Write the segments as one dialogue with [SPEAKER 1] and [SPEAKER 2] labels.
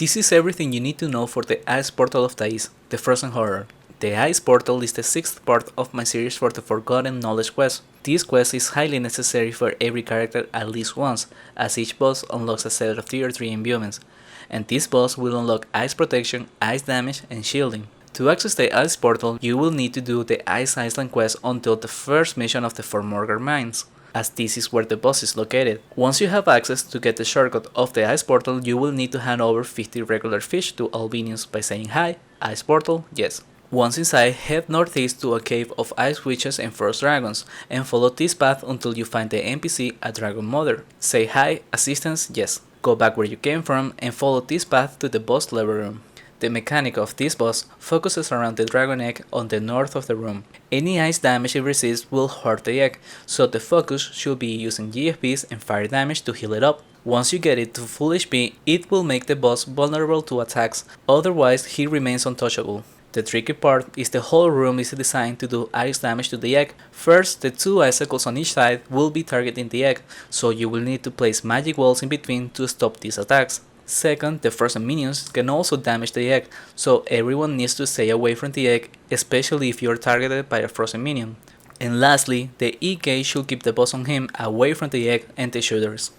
[SPEAKER 1] This is everything you need to know for the Ice Portal of Thais, the Frozen Horror. The Ice Portal is the 6th part of my series for the Forgotten Knowledge quest. This quest is highly necessary for every character at least once, as each boss unlocks a set of tier 3 imbuements, and this boss will unlock Ice Protection, Ice Damage, and Shielding. To access the Ice Portal, you will need to do the Ice Island quest until the first mission of the Formorgar Mines, as this is where the boss is located. Once you have access to get the shortcut of the Ice Portal, you will need to hand over 50 regular fish to Albinius by saying hi, Ice Portal, yes. Once inside, head northeast to a cave of ice witches and frost dragons, and follow this path until you find the NPC, a dragon mother. Say hi, assistance, yes. Go back where you came from and follow this path to the boss level room. The mechanic of this boss focuses around the dragon egg on the north of the room. Any ice damage it receives will hurt the egg, so the focus should be using GFBs and fire damage to heal it up. Once you get it to full HP, it will make the boss vulnerable to attacks, otherwise he remains untouchable. The tricky part is the whole room is designed to do ice damage to the egg. First, the 2 icicles on each side will be targeting the egg, so you will need to place magic walls in between to stop these attacks. Second, the frozen minions can also damage the egg, so everyone needs to stay away from the egg, especially if you are targeted by a frozen minion. And lastly, the EK should keep the boss on him away from the egg and the shooters.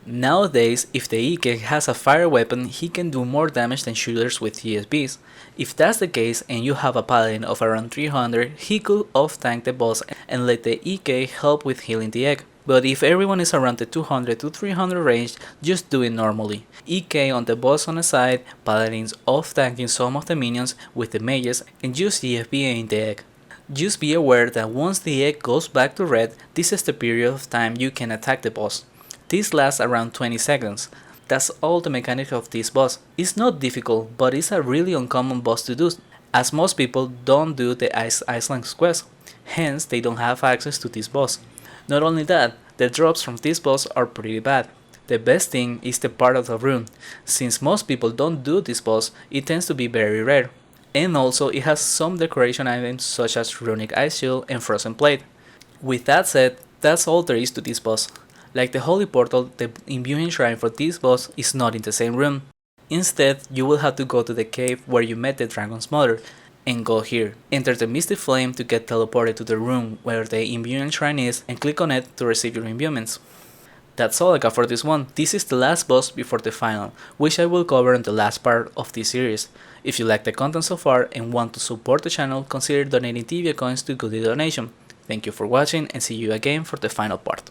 [SPEAKER 1] Nowadays, if the EK has a fire weapon, he can do more damage than shooters with GSBs. If that's the case and you have a paladin of around 300, he could off-tank the boss and let the EK help with healing the egg. But if everyone is around the 200 to 300 range, just do it normally. EK on the boss on the side, paladins off-tanking some of the minions with the mages, and use GFB in the egg. Just be aware that once the egg goes back to red, this is the period of time you can attack the boss. This lasts around 20 seconds. That's all the mechanic of this boss. It's not difficult, but it's a really uncommon boss to do, as most people don't do the Ice Island quest, hence they don't have access to this boss. Not only that, the drops from this boss are pretty bad. The best thing is the part of the room. Since most people don't do this boss, it tends to be very rare. And also it has some decoration items such as runic ice shield and frozen plate. With that said, that's all there is to this boss. Like the Holy Portal, the Imbuing Shrine for this boss is not in the same room. Instead, you will have to go to the cave where you met the dragon's mother, and go here. Enter the Misty Flame to get teleported to the room where the Imbuing Shrine is, and click on it to receive your imbuements. That's all I got for this one. This is the last boss before the final, which I will cover in the last part of this series. If you like the content so far and want to support the channel, consider donating Tibia coins to Goodie Donation. Thank you for watching and see you again for the final part.